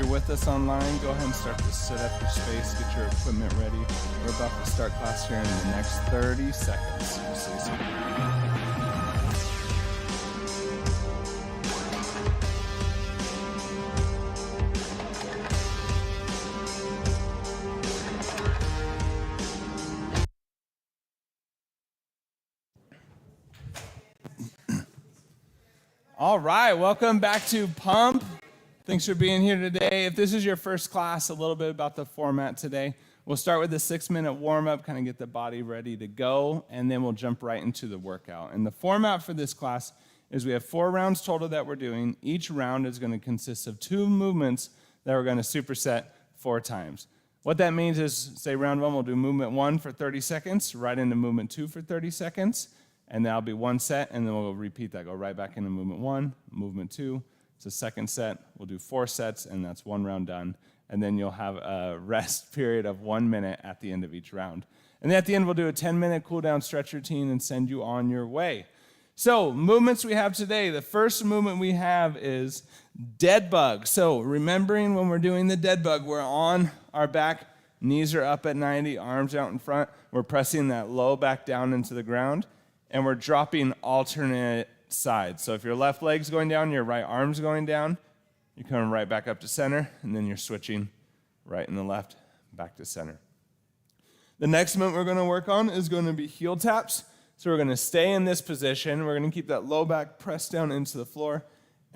you're with us online, go ahead and start to set up your space, get your equipment ready. We're about to start class here in the next 30 seconds. We'll see you soon. All right, welcome back to Pump. Thanks for being here today. If this is your first class, a little bit about the format today. We'll start with a 6-minute warm-up, kind of get the body ready to go, and then we'll jump right into the workout. And the format for this class is we have 4 rounds total that we're doing. Each round is going to consist of 2 movements that we're going to superset 4 times. What that means is, say round 1, we'll do movement 1 for 30 seconds, right into movement 2 for 30 seconds, and that'll be 1 set, and then we'll repeat that. Go right back into movement 1, movement 2. It's a second set. We'll do 4 sets, and that's 1 round done. And then you'll have a rest period of 1 minute at the end of each round. And then at the end, we'll do a 10-minute cool-down stretch routine and send you on your way. So movements we have today. The first movement we have is Deadbug. So remembering when we're doing the Deadbug, we're on our back, knees are up at 90, arms out in front. We're pressing that low back down into the ground, and we're dropping alternate sides. So if your left leg's going down, your right arm's going down, you're coming right back up to center, and then you're switching right and the left back to center. The next movement we're going to work on is going to be heel taps. So we're going to stay in this position. We're going to keep that low back pressed down into the floor.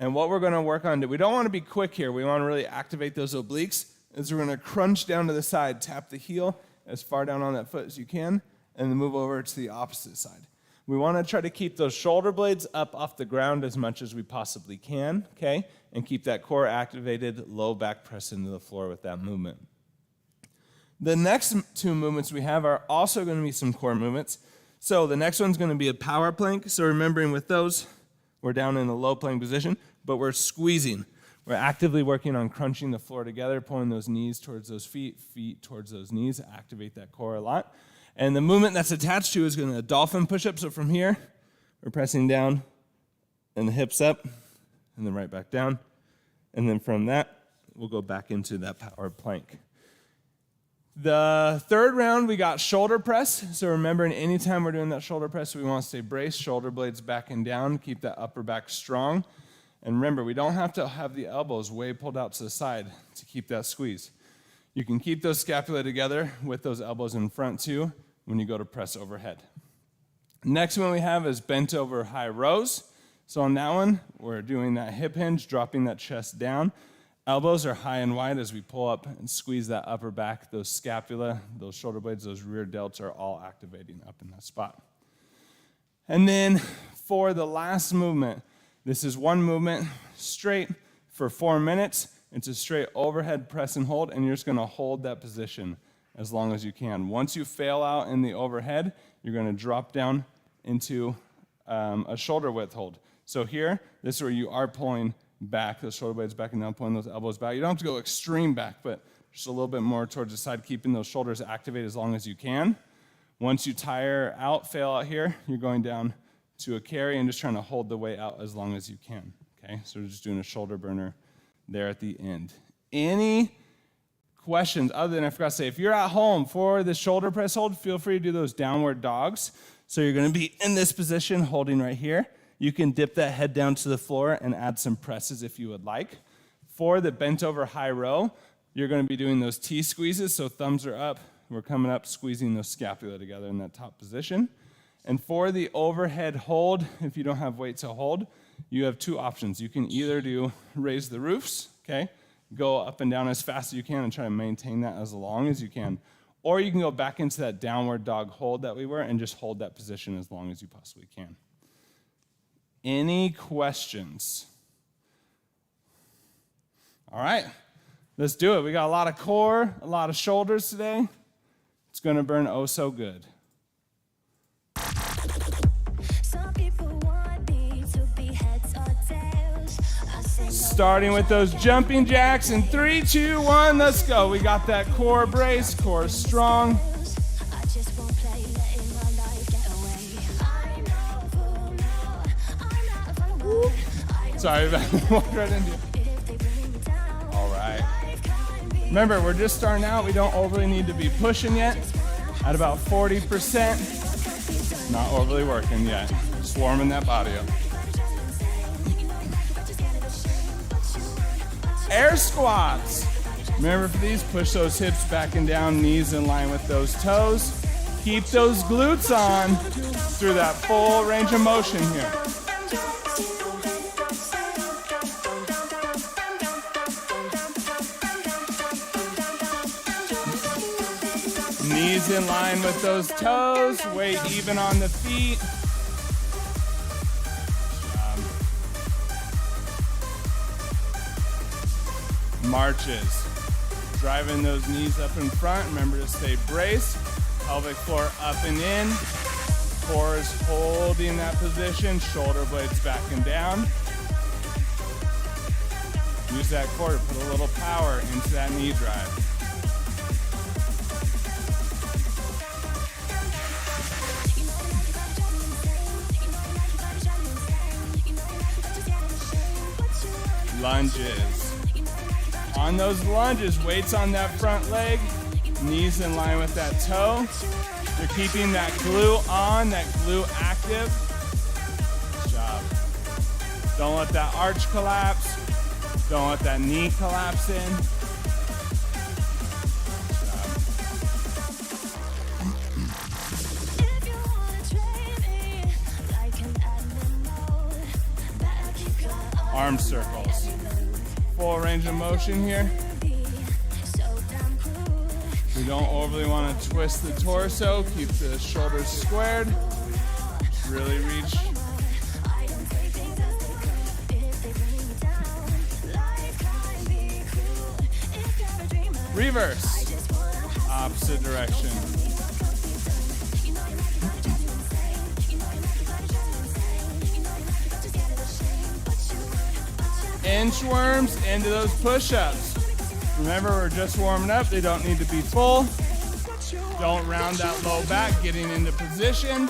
And what we're going to work on, we don't want to be quick here. We want to really activate those obliques. Is we're going to crunch down to the side, tap the heel as far down on that foot as you can, and then move over to the opposite side. We want to try to keep those shoulder blades up off the ground as much as we possibly can, okay? And keep that core activated, low back press into the floor with that movement. The next 2 movements we have are also going to be some core movements. So the next one's going to be a power plank. So remembering with those, we're down in a low plank position, but we're squeezing. We're actively working on crunching the floor together, pulling those knees towards those feet, feet towards those knees, activate that core a lot. And the movement that's attached to is going to Dolphin Pushups. So from here, we're pressing down and the hips up and then right back down. And then from that, we'll go back into that power plank. The third round, we got shoulder press. So remembering anytime we're doing that shoulder press, we want to stay braced, shoulder blades back and down, keep that upper back strong. And remember, we don't have to have the elbows way pulled out to the side to keep that squeeze. You can keep those scapula together with those elbows in front too, when you go to press overhead. Next one we have is bent over high rows. So on that one, we're doing that hip hinge, dropping that chest down. Elbows are high and wide as we pull up and squeeze that upper back. Those scapula, those shoulder blades, those rear delts are all activating up in that spot. And then for the last movement, this is one movement straight for 4 minutes. It's a straight overhead press and hold, and you're just going to hold that position as long as you can. Once you fail out in the overhead, you're going to drop down into a shoulder width hold. So here, this is where you are pulling back, those shoulder blades back and down, pulling those elbows back. You don't have to go extreme back, but just a little bit more towards the side, keeping those shoulders activated as long as you can. Once you tire out, fail out here, you're going down to a carry and just trying to hold the weight out as long as you can. Okay, so we're just doing a shoulder burner there at the end. Any questions other than I forgot to say, if you're at home for the shoulder press hold, feel free to do those downward dogs. So you're going to be in this position, holding right here. You can dip that head down to the floor and add some presses if you would like. For the bent over high row, you're going to be doing those T squeezes, so thumbs are up. We're coming up, squeezing those scapula together in that top position. And for the overhead hold, if you don't have weight to hold, you have 2 options. You can either do raise the roofs, okay? Go up and down as fast as you can and try to maintain that as long as you can. Or you can go back into that downward dog hold that we were and just hold that position as long as you possibly can. Any questions? All right, let's do it. We got a lot of core, a lot of shoulders today. It's going to burn oh so good. Starting with those jumping jacks in 3, 2, 1, let's go. We got that core brace, core strong. Sorry about that. Walked right into you. All right. Remember, we're just starting out. We don't overly need to be pushing yet. At about 40%, not overly working yet. Just warming that body up. Air squats. Remember for these, push those hips back and down, knees in line with those toes. Keep those glutes on through that full range of motion here. Knees in line with those toes, weight even on the feet. Marches. Driving those knees up in front. Remember to stay braced. Pelvic floor up and in. Core is holding that position. Shoulder blades back and down. Use that core to put a little power into that knee drive. Lunges. On those lunges, weights on that front leg, knees in line with that toe. You're keeping that glute on, that glute active. Good job. Don't let that arch collapse. Don't let that knee collapse in. Good job. Arm circles. Full range of motion here. We don't overly want to twist the torso. Keep the shoulders squared. Really reach. Reverse. Opposite direction. Inchworms into those push-ups. Remember, we're just warming up. They don't need to be full. Don't round that low back, getting into position.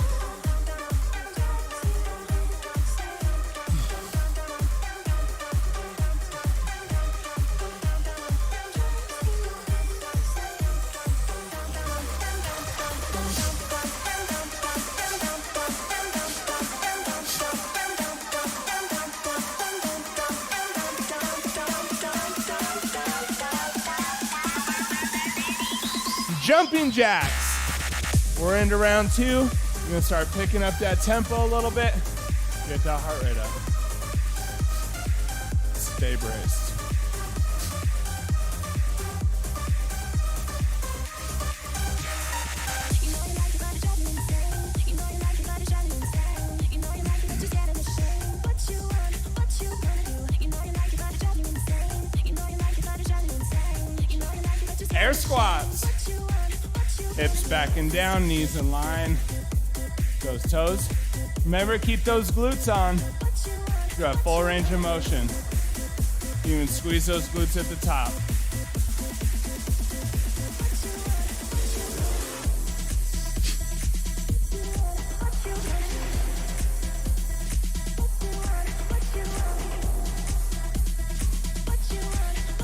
Jumping jacks. We're into round 2. We're gonna start picking up that tempo a little bit. Get that heart rate up. Stay braced. Air squats. Hips back and down, knees in line. Those toes. Remember, keep those glutes on. You have full range of motion. You can squeeze those glutes at the top.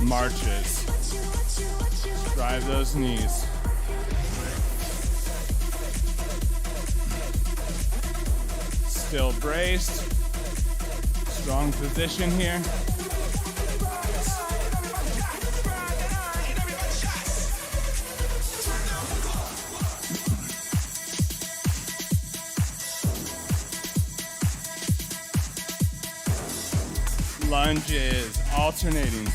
Marches. Drive those knees. Still braced. Strong position here. Lunges, alternating.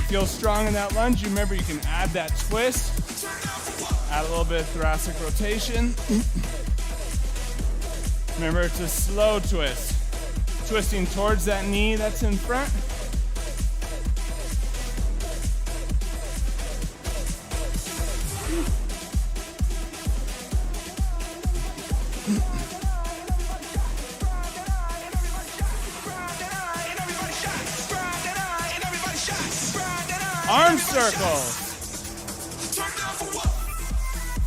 Feel strong in that lunge. Remember, you can add that twist. Add a little bit of thoracic rotation. Remember, it's a slow twist. Twisting towards that knee that's in front. Arm circles.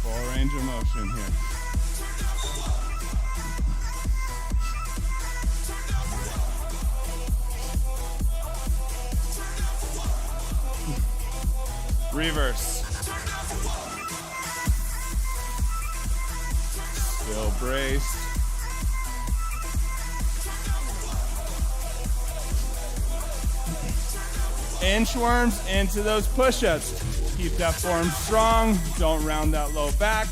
Full range of motion here. Reverse. Still braced. Inchworms into those push-ups. Keep that form strong. Don't round that low back.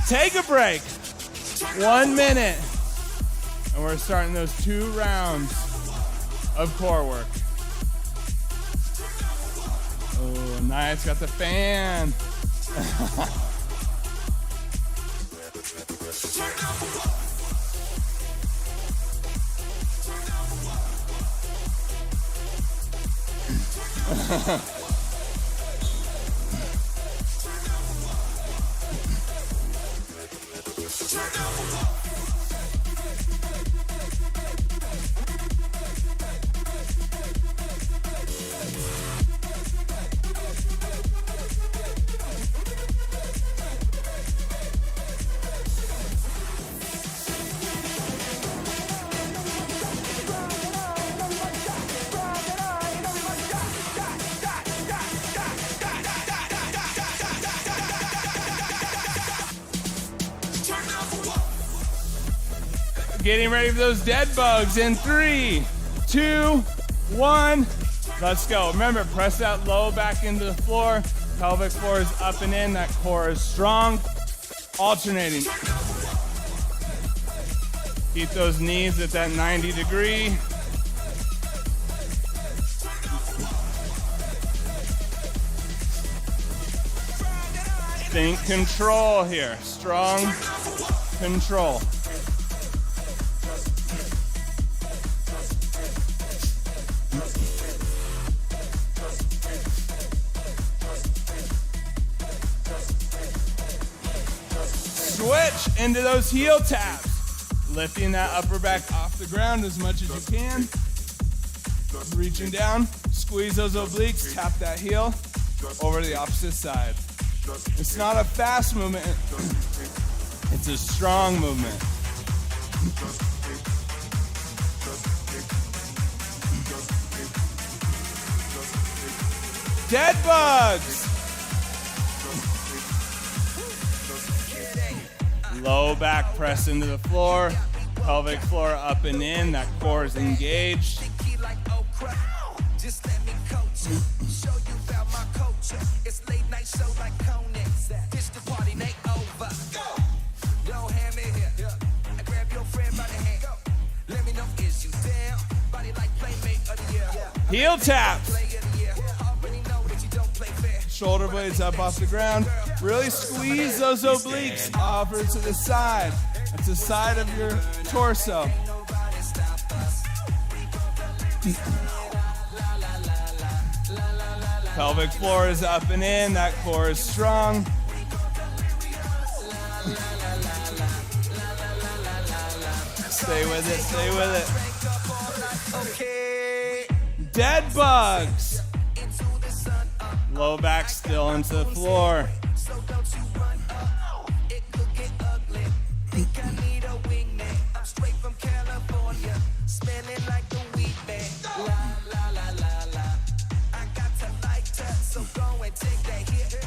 Take a break. 1 minute. And we're starting those 2 rounds of core work. Oh, nice. Got the fan. Getting ready for those dead bugs in 3, 2, 1. Let's go. Remember, press that low back into the floor. Pelvic floor is up and in. That core is strong. Alternating. Keep those knees at that 90 degree. Think control here. Strong control. Switch into those heel taps. Lifting that upper back off the ground as much as you can. Reaching down, squeeze those obliques, tap that heel over to the opposite side. It's not a fast movement, it's a strong movement. Dead bugs. Low back press into the floor, pelvic floor up and in, that core is engaged. Heel taps. Shoulder blades up off the ground. Really squeeze those obliques over to the side. That's the side of your torso. Pelvic floor is up and in. That core is strong. Stay with it, stay with it. Dead bugs. Low back still into the floor.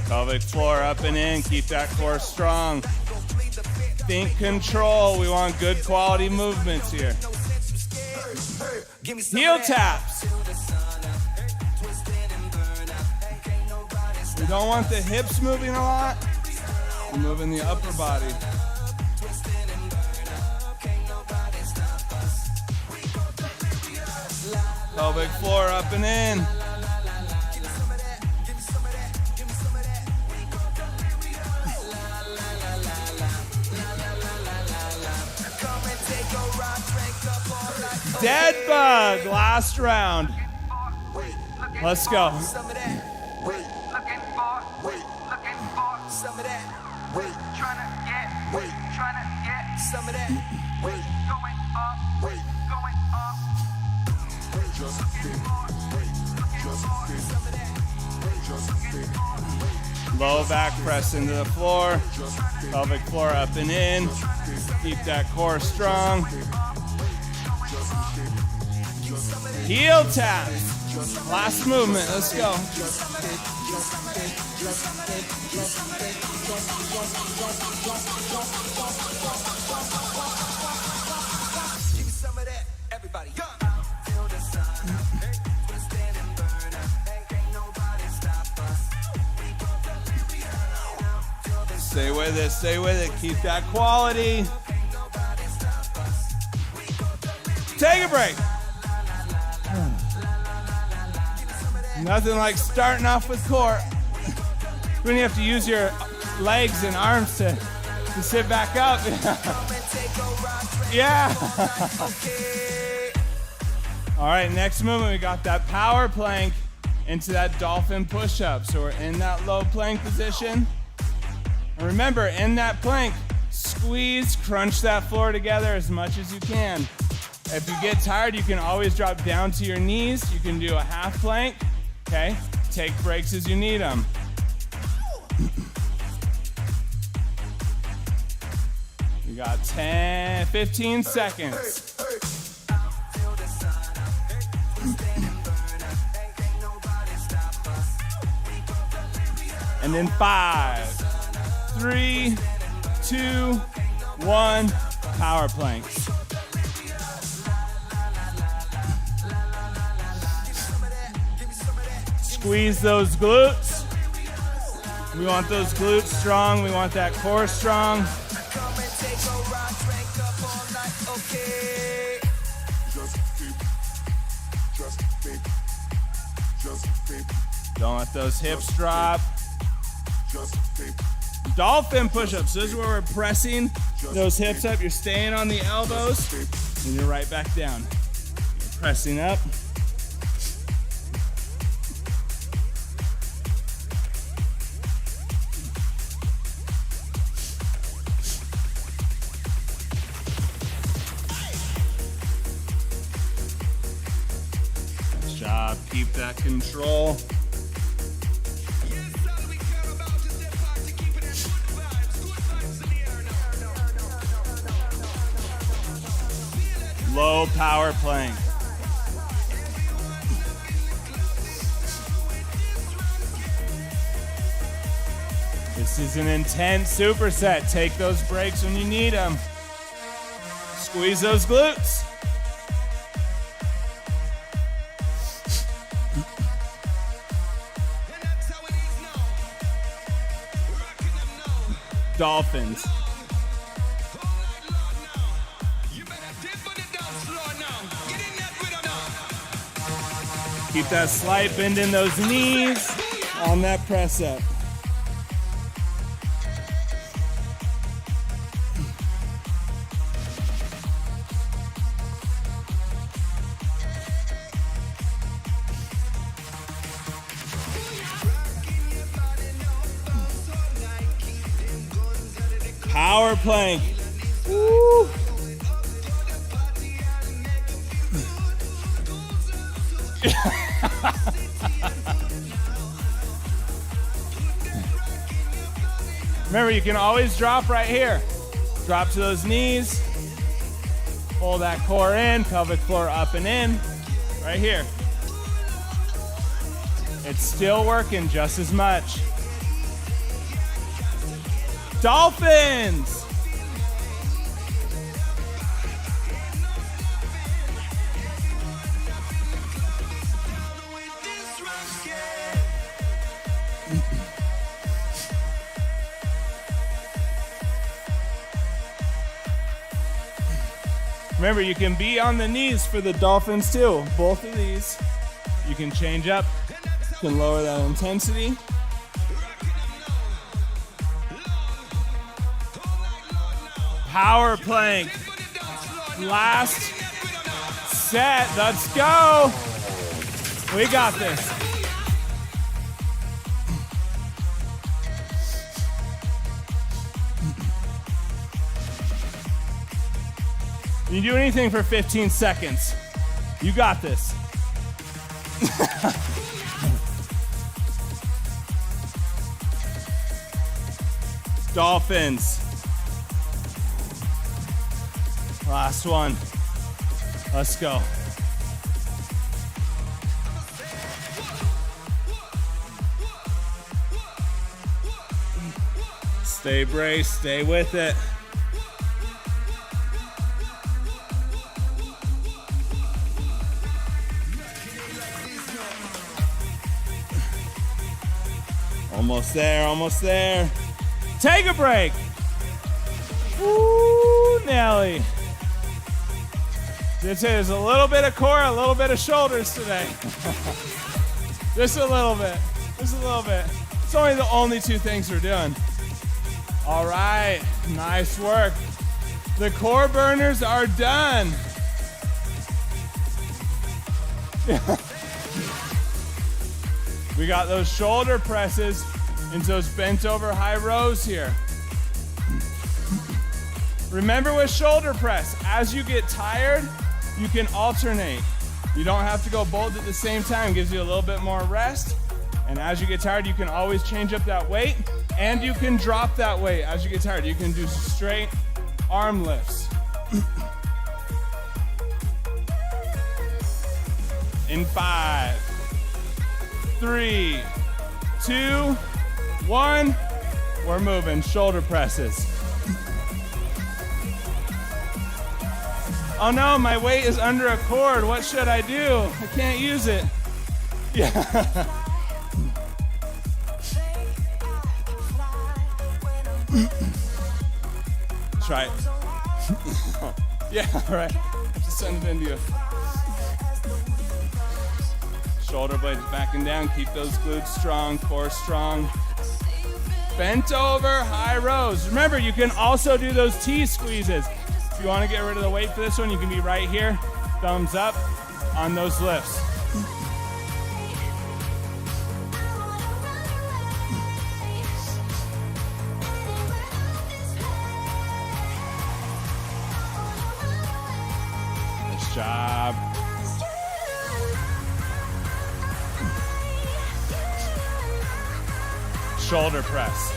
Pelvic floor up and in. Keep that core strong. Think control. We want good quality movements here. Heel taps. We don't want the hips moving a lot. We're moving the upper body. Pelvic floor up and in. Dead bug, last round. Let's go. Trying to get some of that. Going up, going up. Low back press into the floor. Pelvic floor up and in. Keep that core strong. Heel taps. Last movement. Let's go. Give me some of that, everybody. Stay with it, stay with it. Keep that quality. Take a break. Nothing like starting off with core when you have to use your legs and arms to sit back up. Yeah. All right, next movement, we got that power plank into that dolphin push-up. So we're in that low plank position. And remember, in that plank, squeeze, crunch that floor together as much as you can. If you get tired, you can always drop down to your knees. You can do a half plank, okay? Take breaks as you need them. We got 15 seconds. And then 5, 3, 2, 1, power planks. Squeeze those glutes. We want those glutes strong. We want that core strong. Don't let those hips drop. Dolphin push-ups. This is where we're pressing those hips up. You're staying on the elbows, and you're right back down. You're pressing up. Nice job. Keep that control. Low power plank. This is an intense superset. Take those breaks when you need them. Squeeze those glutes. Dolphins. Keep that slight bend in those knees on that press up. Power plank. Woo. Remember, you can always drop right here. Drop to those knees. Pull that core in, pelvic floor up and in. Right here. It's still working just as much. Dolphins! Remember, you can be on the knees for the dolphins too. Both of these. You can change up. You can lower that intensity. Power plank. Last set. Let's go. We got this. You can do anything for 15 seconds. You got this. Dolphins. Last one. Let's go. Stay braced, stay with it. Almost there, almost there. Take a break. Woo, Nelly. This is a little bit of core, a little bit of shoulders today. Just a little bit, just a little bit. It's only the only two things we're doing. All right, nice work. The core burners are done. We got those shoulder presses into those bent over high rows here. Remember with shoulder press, as you get tired, you can alternate. You don't have to go both at the same time. It gives you a little bit more rest. And as you get tired, you can always change up that weight, and you can drop that weight as you get tired. You can do straight arm lifts. In 5, 3, 2, 1, we're moving. Shoulder presses. Oh no, my weight is under a cord. What should I do? I can't use it. Yeah. Try it. Yeah, right. Just send it into you. Shoulder blades backing down. Keep those glutes strong, core strong. Bent over, high rows. Remember, you can also do those T squeezes. If you want to get rid of the weight for this one, you can be right here. Thumbs up on those lifts. Nice job. Shoulder press.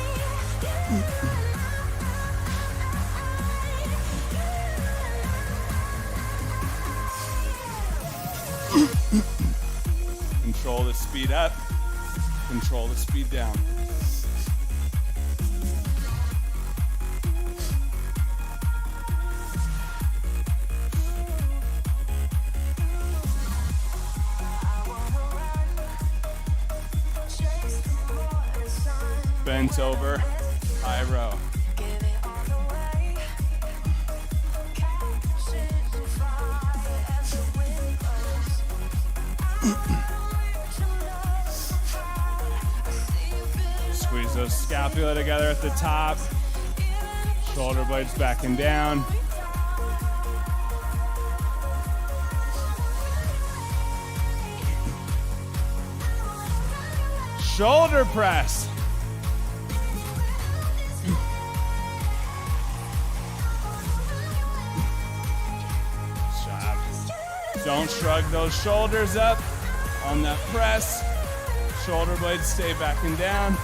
Control the speed up, control the speed down. Bent over, high row. Squeeze those scapula together at the top. Shoulder blades backing down. Shoulder press. Don't shrug those shoulders up on that press. Shoulder blades stay back and down.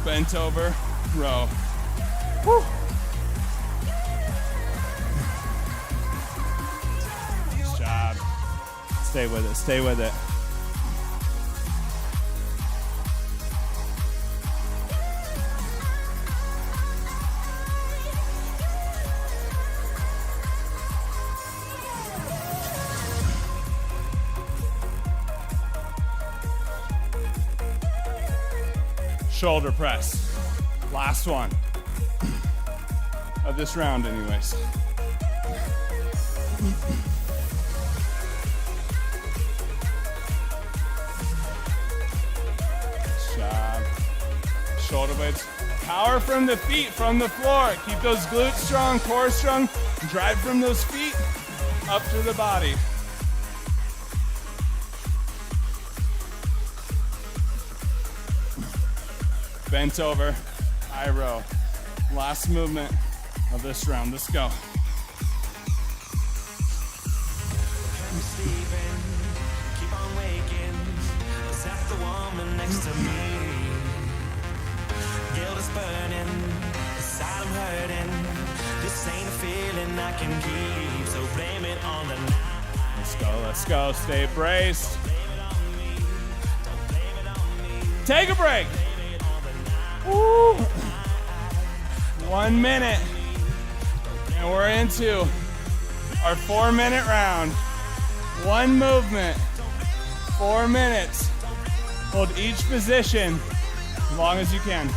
Bent over, row. Woo. Nice job. Stay with it, stay with it. Shoulder press. Last one of this round anyways. Nice job. Shoulder blades. Power from the feet, from the floor. Keep those glutes strong, core strong. Drive from those feet. up through the body. Bent over, high row. Last movement of this round. Let's go. I'm sleeping, keep on waking. Is that the woman next to me? Guilt is burning, inside I'm hurting. This ain't a feeling I can keep, so blame it on the night. Let's go, let's go. Stay braced. Take a break. Woo. 1 minute. And we're into our 4-minute round. One movement, 4 minutes. Hold each position as long as you can.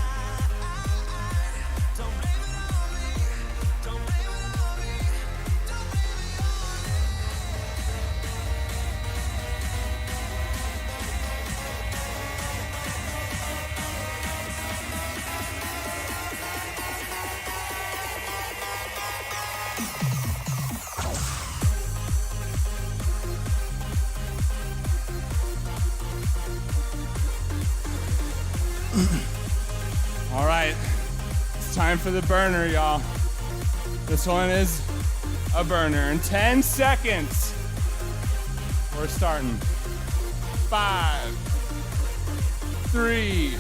All right, it's time for the burner, y'all. This one is a burner. In 10 seconds, we're starting. 5, 3,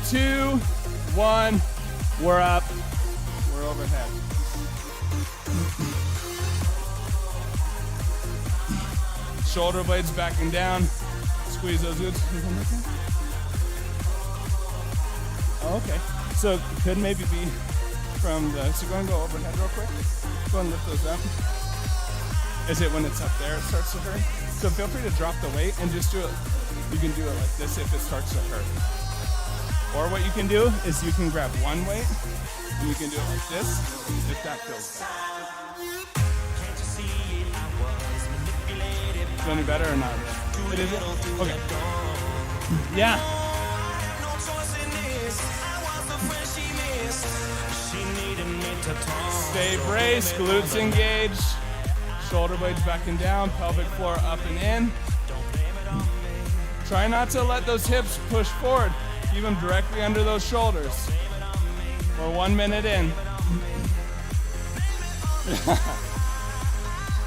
2, 1. We're up. We're overhead. Shoulder blades backing down. Squeeze those glutes. Oh, okay. So it could maybe be from the, so go and go overhead real quick. Go and lift those up. Is it when it's up there it starts to hurt? So feel free to drop the weight and just do it. You can do it like this if it starts to hurt. Or what you can do is you can grab one weight and you can do it like this if that feels better. Is it any better or not? It is? Okay. Yeah. Stay braced, glutes engaged, shoulder blades backing down, pelvic floor up and in. Try not to let those hips push forward. Keep them directly under those shoulders. We're 1 minute in.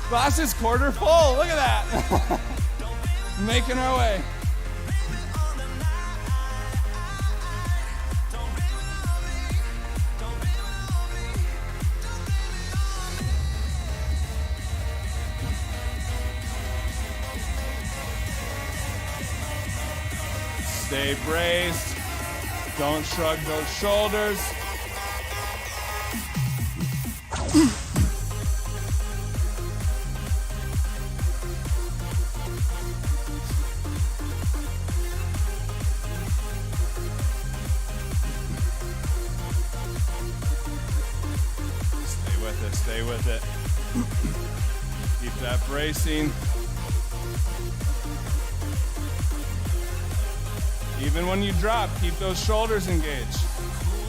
Glass is quarter full, look at that. Making our way. Stay braced. Don't shrug those shoulders. Stay with it, stay with it. Keep that bracing. Even when you drop, keep those shoulders engaged.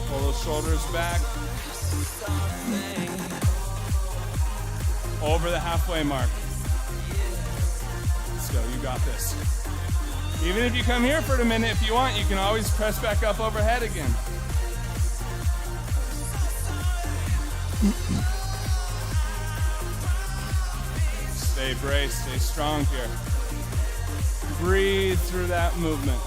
Pull those shoulders back. Over the halfway mark. Let's go, you got this. Even if you come here for a minute, if you want, you can always press back up overhead again. Stay braced, stay strong here. Breathe through that movement.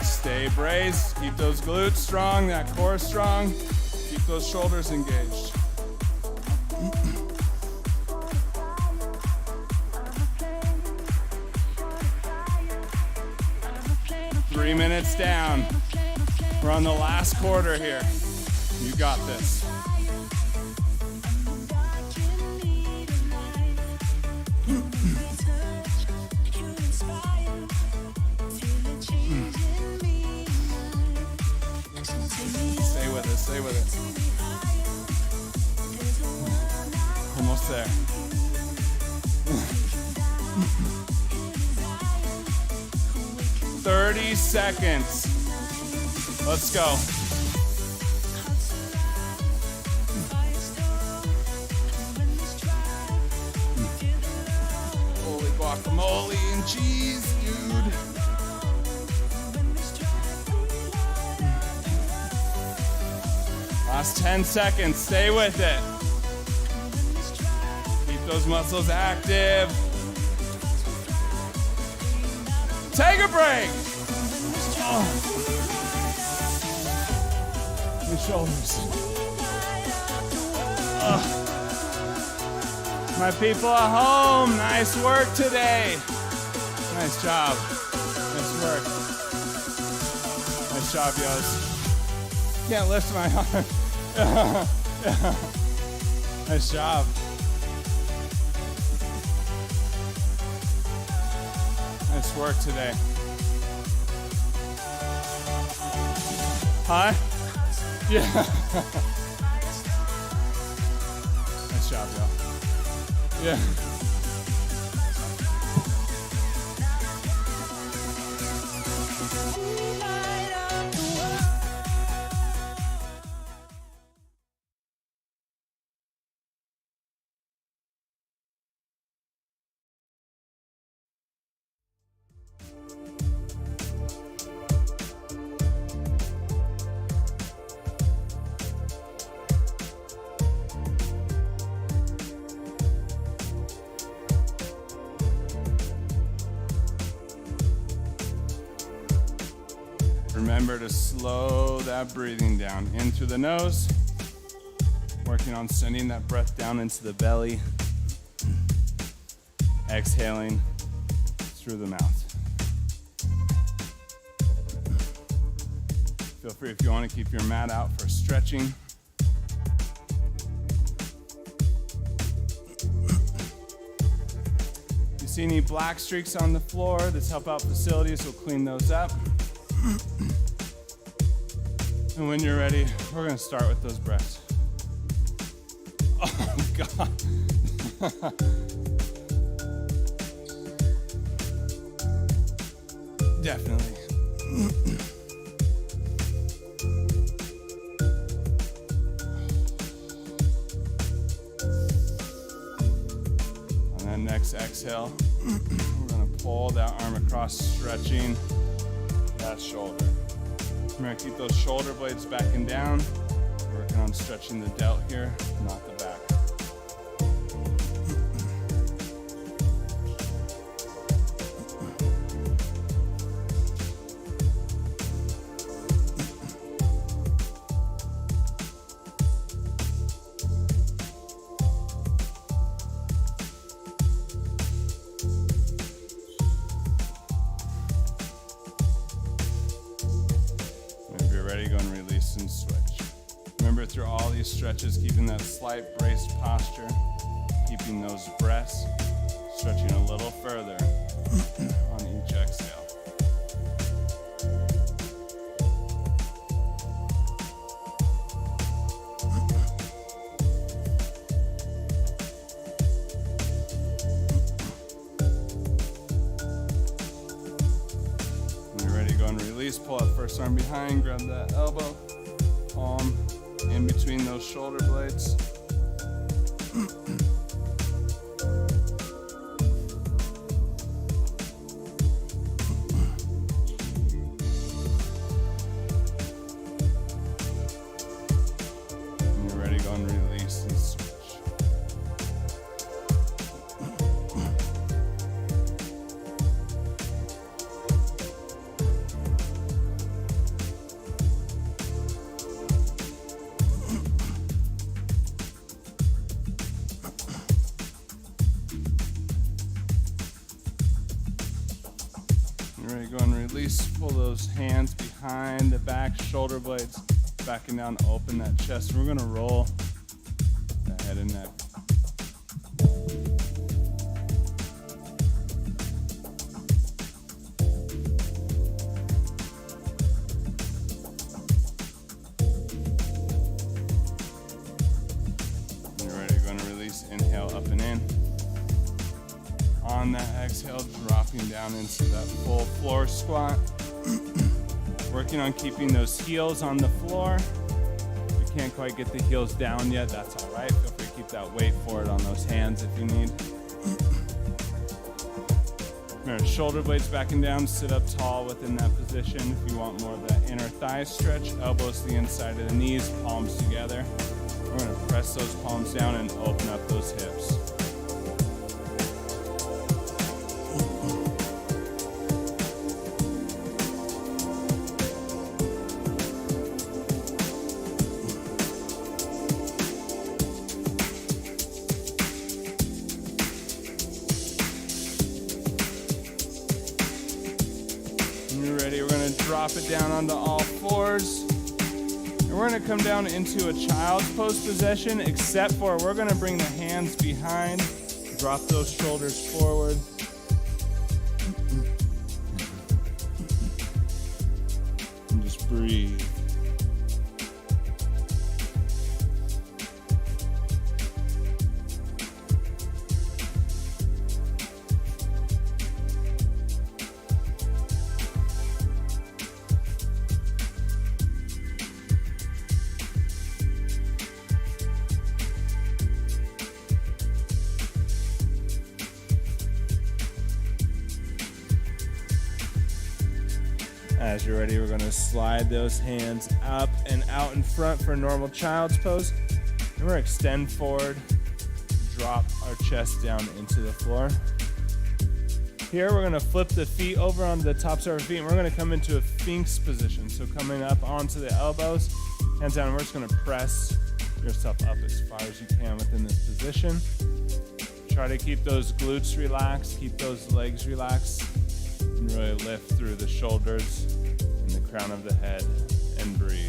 Stay braced, keep those glutes strong, that core strong, keep those shoulders engaged. 3 minutes down. We're on the last quarter here. You got this. Stay with it, stay with it. there. 30 seconds. Let's go. Holy guacamole and cheese, dude. Last 10 seconds. Stay with it. Keep those muscles active. Take a break. Oh. The shoulders. Oh. My people at home, nice work today. Nice job. Nice work. Nice job, yos. Can't lift my arm. Nice job. Nice work today. Hi? Yeah. Nice job, y'all. Yeah. Remember to slow that breathing down in through the nose, working on sending that breath down into the belly, exhaling through the mouth. Feel free if you want to keep your mat out for stretching. If you see any black streaks on the floor, this Help Out Facilities will clean those up. And when you're ready, we're going to start with those breaths. Oh, God. Definitely. On that next exhale, we're going to pull that arm across, stretching that shoulder. Remember, keep those shoulder blades back and down. Working on stretching the delt here, not the back. Through all these stretches, keeping that slight braced posture, keeping those breaths, stretching a little further on each exhale. When you're ready, go and release. Pull that first arm behind, grab that elbow, palm in between those shoulder blades. When you're ready, go and release and switch. Ready, go and release. Pull those hands behind the back, shoulder blades, backing down to open that chest. We're gonna roll the head and neck. When you're ready, go and release. Inhale up dropping down into that full floor squat. Working on keeping those heels on the floor. If you can't quite get the heels down yet, that's all right. Feel free to keep that weight forward on those hands if you need. Remember, shoulder blades backing down, sit up tall within that position. If you want more of that inner thigh stretch, elbows to the inside of the knees, palms together. We're gonna press those palms down and open up those hips. Drop it down onto all fours. And we're gonna come down into a child's pose position, except for we're gonna bring the hands behind, drop those shoulders forward. And just breathe. As you're ready, we're going to slide those hands up and out in front for a normal child's pose. And we're going to extend forward, drop our chest down into the floor. Here, we're going to flip the feet over on the tops of our feet, and we're going to come into a Sphinx position. So coming up onto the elbows, hands down, and we're just going to press yourself up as far as you can within this position. Try to keep those glutes relaxed, keep those legs relaxed, and really lift through the shoulders and the crown of the head and breathe.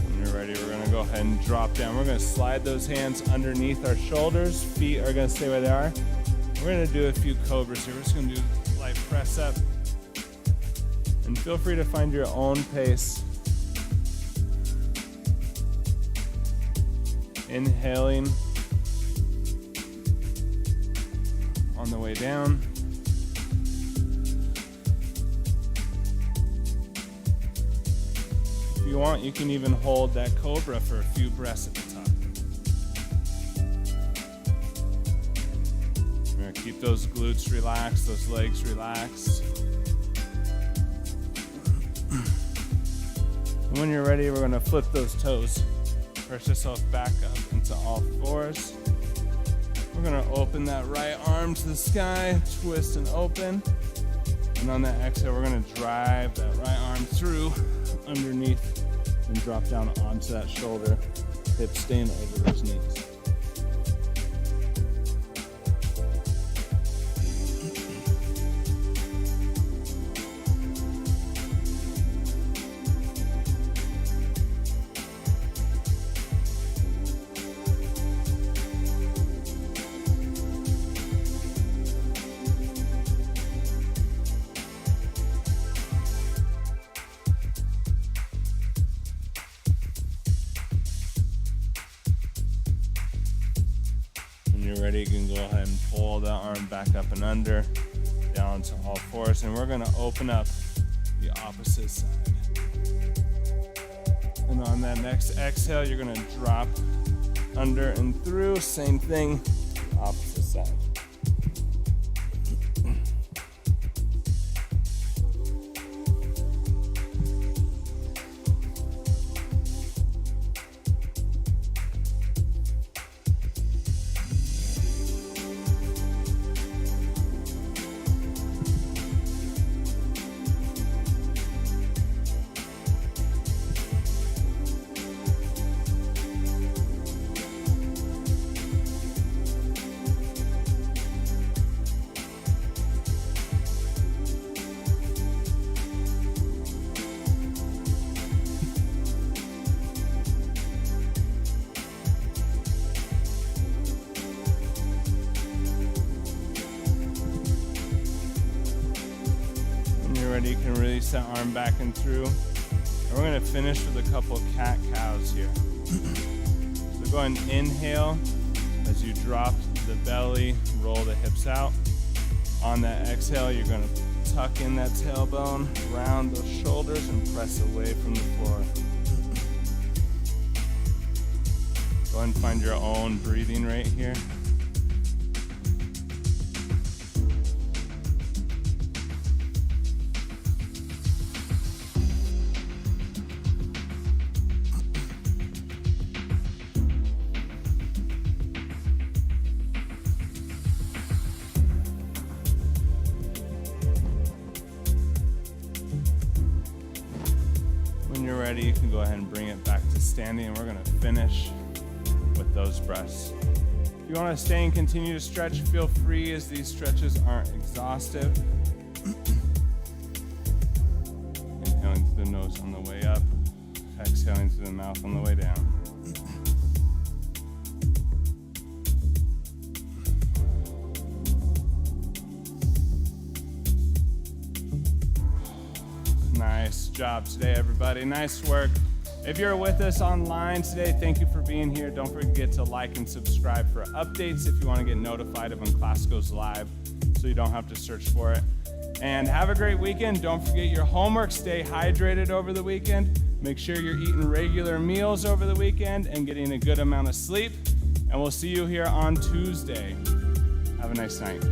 When you're ready, we're going to go ahead and drop down. We're going to slide those hands underneath our shoulders. Feet are going to stay where they are. We're going to do a few cobras here. We're just going to do light press up. And feel free to find your own pace. Inhaling on the way down. If you want, you can even hold that cobra for a few breaths at the top. Keep those glutes relaxed, those legs relaxed. And when you're ready, we're going to flip those toes. Press yourself back up into all fours. We're going to open that right arm to the sky, twist and open. And on that exhale, we're going to drive that right arm through underneath and drop down onto that shoulder, hips staying over those knees. You're ready, you can go ahead and pull that arm back up and under, down to all fours, and we're gonna open up the opposite side. And on that next exhale, you're gonna drop under and through, same thing, opposite side. ready, you can release that arm back and through. And we're gonna finish with a couple cat-cows here. So go ahead and inhale as you drop the belly, roll the hips out. On that exhale, you're gonna tuck in that tailbone, round those shoulders, and press away from the floor. Go ahead and find your own breathing rate here. When you're ready, you can go ahead and bring it back to standing, and we're gonna finish with those breaths. If you want to stay and continue to stretch, feel free, as these stretches aren't exhaustive. Inhaling through the nose on the way up, exhaling through the mouth on the way down. Nice job today, everybody. Nice work. If you're with us online today, thank you for being here. Don't forget to like and subscribe for updates if you want to get notified of when class goes live so you don't have to search for it. And have a great weekend. Don't forget your homework. Stay hydrated over the weekend. Make sure you're eating regular meals over the weekend and getting a good amount of sleep. And we'll see you here on Tuesday. Have a nice night.